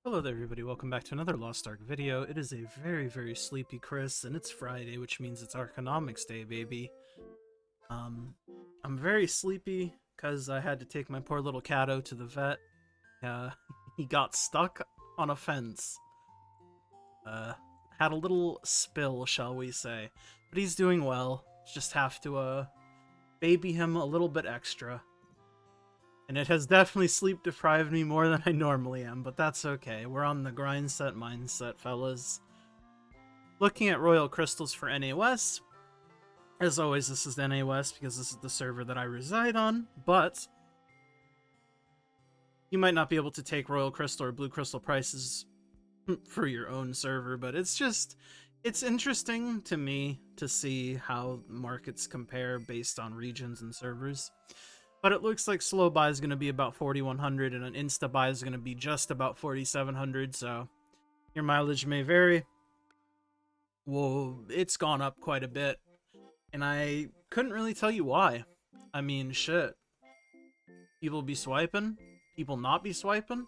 Hello there everybody, welcome back to another Lost Ark video. It is a very sleepy Chris, and it's Friday, which means it's Arkonomics day, baby. I'm very sleepy because I had to take my poor little Cato to the vet. He got stuck on a fence. Had a little spill, shall we say. But he's doing well. Just have to, baby him a little bit extra. And it has definitely sleep deprived me more than I normally am, but that's okay. We're on the grind set mindset, fellas. Looking at Royal Crystals for NA As always, this is NA because this is the server that I reside on, but you might not be able to take Royal Crystal or Blue Crystal prices for your own server, but it's interesting to me to see how markets compare based on regions and servers. But it looks like slow buy is going to be about 4,100 and an insta buy is going to be just about 4,700, so your mileage may vary. Well, it's gone up quite a bit, and I couldn't really tell you why. I mean, shit. People be swiping? People not be swiping?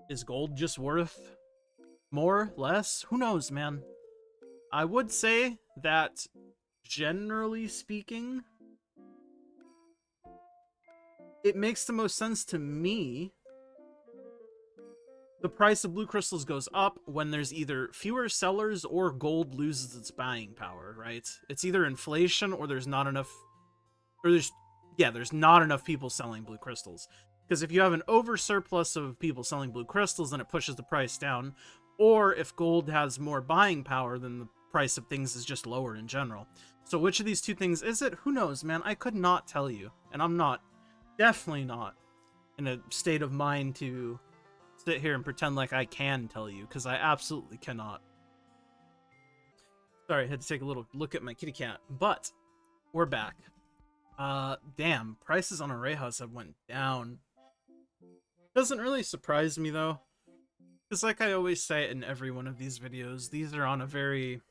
Is gold just worth more? Less? Who knows, man? I would say that, generally speaking, it makes the most sense to me. The price of blue crystals goes up when there's either fewer sellers or gold loses its buying power, right? It's either inflation or there's not enough, or there's not enough people selling blue crystals. Because if you have an over surplus of people selling blue crystals, then it pushes the price down. Or if gold has more buying power, then the price of things is just lower in general. So which of these two things is it? Who knows, man? I could not tell you. And I'm definitely not in a state of mind to sit here and pretend like I can tell you, because I absolutely cannot. Sorry, I had to take a little look at my kitty cat, but we're back. Damn, prices on Orejas have went down. Doesn't really surprise me though, because like I always say in every one of these videos, these are on a very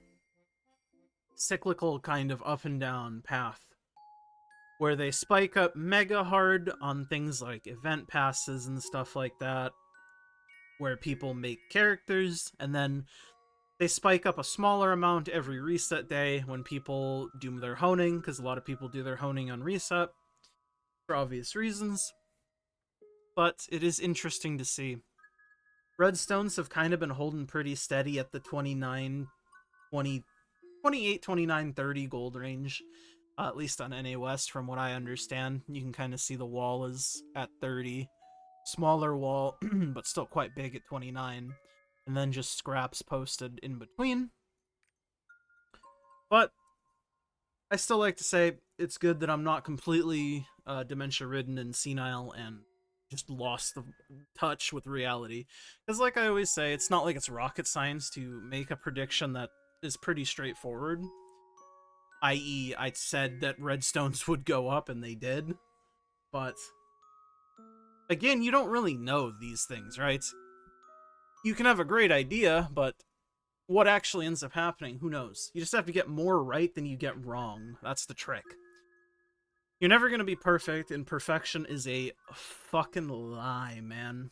cyclical kind of up and down path, where they spike up mega hard on things like event passes and stuff like that, where people make characters, and then they spike up a smaller amount every reset day when people do their honing, because a lot of people do their honing on reset, for obvious reasons. But it is interesting to see. Redstones have kind of been holding pretty steady at the 29, 20, 28, 29, 30 gold range. At least on NA West, from what I understand. You can kind of see the wall is at 30. Smaller wall, but still quite big at 29. And then just scraps posted in between. But I still like to say it's good that I'm not completely dementia-ridden and senile and just lost the touch with reality. Because like I always say, it's not like it's rocket science to make a prediction that is pretty straightforward. I.e., I said that redstones would go up, and they did. But, again, you don't really know these things, right? You can have a great idea, but what actually ends up happening, who knows? You just have to get more right than you get wrong. That's the trick. You're never going to be perfect, and perfection is a fucking lie, man.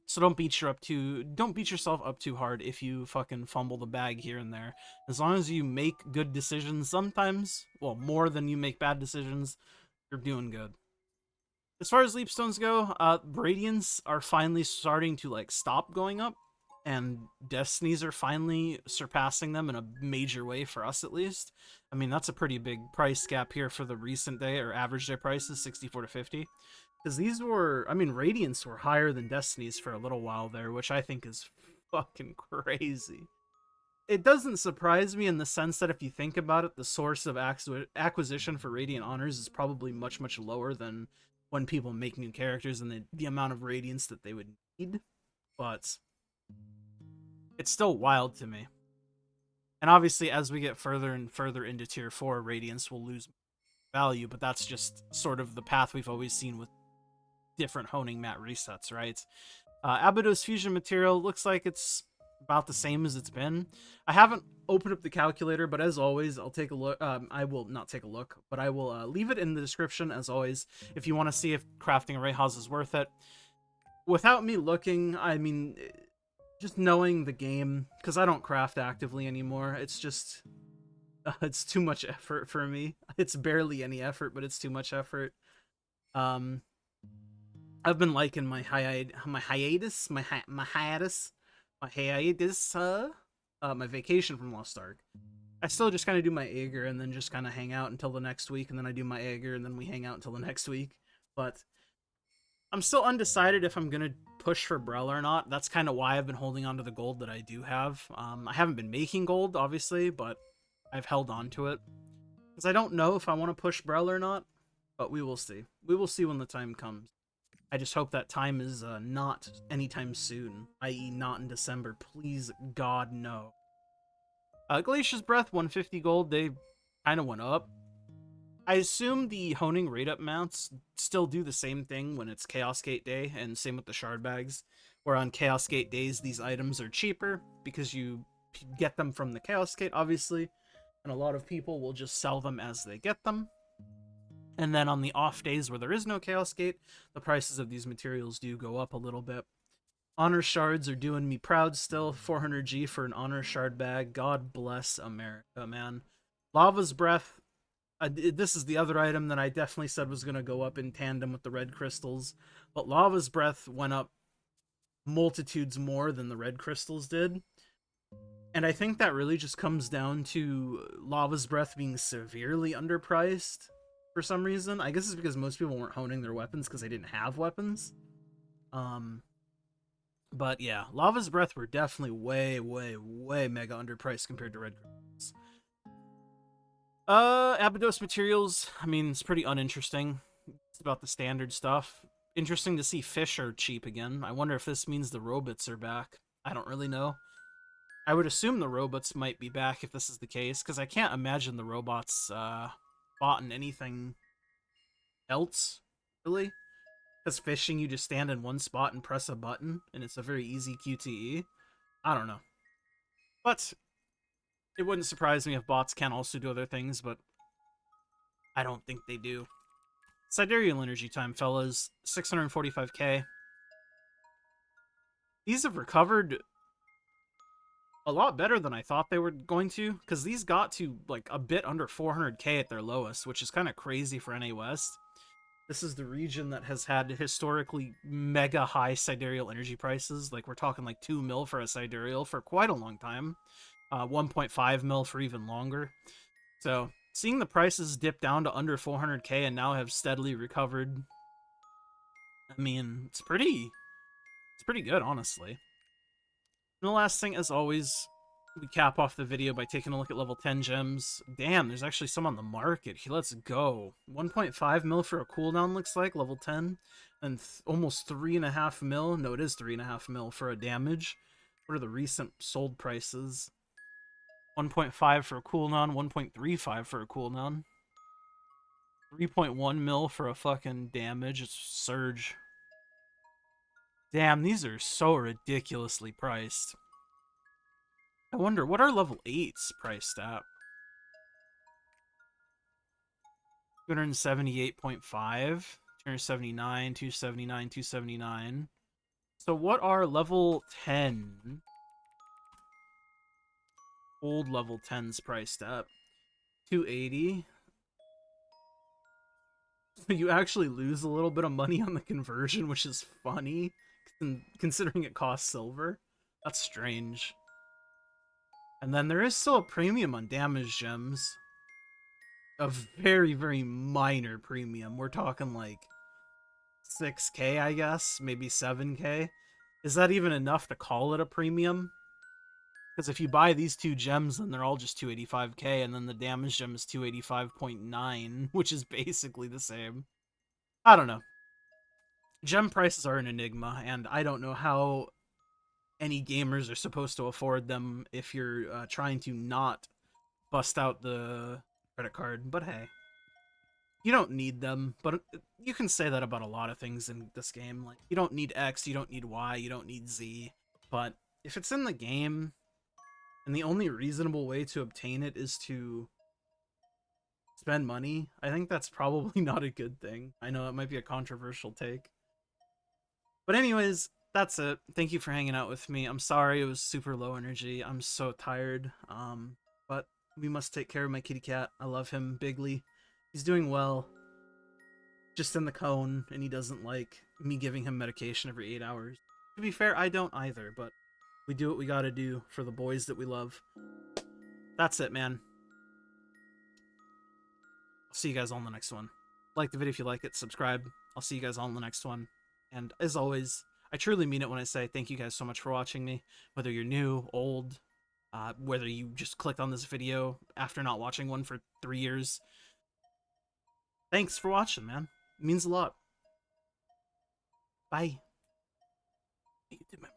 So don't beat yourself up too hard if you fucking fumble the bag here and there. As long as you make good decisions sometimes, well, more than you make bad decisions, you're doing good. As far as Leapstones go, Radiants are finally starting to, like, stop going up, and Destinies are finally surpassing them in a major way, for us at least. I mean, that's a pretty big price gap here for the recent day, or average day prices, 64 to 50. Because these were, I mean, Radiants were higher than Destinies for a little while there, which I think is fucking crazy. It doesn't surprise me in the sense that if you think about it, the source of acquisition for Radiant Honors is probably much lower than when people make new characters and the amount of Radiance that they would need. But it's still wild to me. And obviously, as we get further and further into Tier 4, Radiance will lose value, but that's just sort of the path we've always seen with different honing mat resets, right? Abydos fusion material looks like it's about the same as it's been. I haven't opened up the calculator, but as always, I'll take a look. I will not take a look, but I will leave it in the description as always if you want to see if crafting a Rayhaus is worth it. without me looking, I mean, just knowing the game, because I don't craft actively anymore. It's just it's too much effort for me. It's barely any effort, but it's too much effort. Um, I've been liking my vacation from Lost Ark. I still just kind of do my Aegir and then just kind of hang out until the next week, and then I do my Aegir and then we hang out until the next week. But I'm still undecided if I'm gonna push for Brell or not. That's kind of why I've been holding on to the gold that I do have. I haven't been making gold, obviously, but I've held on to it because I don't know if I want to push Brell or not. But we will see. We will see when the time comes. I just hope that time is not anytime soon, i.e., not in December. Please, God, no. Glacier's Breath, 150 gold. They kind of went up. I assume the honing rate up mounts still do the same thing when it's Chaos Gate Day, and same with the shard bags, where on Chaos Gate days these items are cheaper because you get them from the Chaos Gate, obviously, and a lot of people will just sell them as they get them. And then on the off days where there is no Chaos Gate, the prices of these materials do go up a little bit. Honor shards are doing me proud still. 400G for an honor shard bag. God bless America, man. Lava's Breath. This is the other item that I definitely said was going to go up in tandem with the red crystals. But Lava's Breath went up multitudes more than the red crystals did. And I think that really just comes down to Lava's Breath being severely underpriced for some reason. I guess it's because most people weren't honing their weapons because they didn't have weapons. But yeah, Lava's Breath were definitely way, way, way mega underpriced compared to red crystals. Abydos materials, I mean, it's pretty uninteresting. It's about the standard stuff. Interesting to see fish are cheap again. I wonder if this means the robots are back. I don't really know. I would assume the robots might be back if this is the case, because I can't imagine the robots bought in anything else, really. Because fishing, you just stand in one spot and press a button, and it's a very easy QTE. I don't know. But it wouldn't surprise me if bots can also do other things, but I don't think they do. Sidereal energy time, fellas. 645k. These have recovered a lot better than I thought they were going to, because these got to like a bit under 400k at their lowest, which is kind of crazy for NA West. This is the region that has had historically mega high sidereal energy prices. Like, we're talking like 2 mil for a sidereal for quite a long time. 1.5 mil for even longer. So, seeing the prices dip down to under 400k and now have steadily recovered, I mean, it's pretty good, honestly. And the last thing, as always, we cap off the video by taking a look at level 10 gems. Damn, there's actually some on the market. Let's go. 1.5 mil for a cooldown, looks like, level 10. And almost 3.5 mil. No, it is 3.5 mil for a damage. What are the recent sold prices? 1.5 for a cooldown, 1.35 for a cooldown. 3.1 mil for a fucking damage. It's surge. Damn, these are so ridiculously priced. I wonder, what are level 8s priced at? 278.5, 279, 279, 279. So what are level 10? Old level 10s priced at? 280. So you actually lose a little bit of money on the conversion, which is funny, considering it costs silver. That's strange. And then there is still a premium on damage gems. A very, very minor premium. We're talking like 6k, I guess, maybe 7k. Is that even enough to call it a premium? Because if you buy these two gems, then they're all just 285k, and then the damage gem is 285.9, which is basically the same. I don't know. Gem prices are an enigma, and I don't know how any gamers are supposed to afford them if you're trying to not bust out the credit card. But hey, you don't need them. But you can say that about a lot of things in this game. Like, you don't need X, you don't need Y, you don't need Z. But if it's in the game, and the only reasonable way to obtain it is to spend money, I think that's probably not a good thing. I know it might be a controversial take. But anyways, that's it. Thank you for hanging out with me. I'm sorry it was super low energy. I'm so tired. But we must take care of my kitty cat. I love him bigly. He's doing well. Just in the cone, and he doesn't like me giving him medication every 8 hours. To be fair, I don't either, but we do what we gotta do for the boys that we love. That's it, man. I'll see you guys on the next one. Like the video if you like it, subscribe. I'll see you guys on the next one. And as always, I truly mean it when I say thank you guys so much for watching me. Whether you're new, old, whether you just clicked on this video after not watching one for 3 years. Thanks for watching, man. It means a lot. Bye. You did my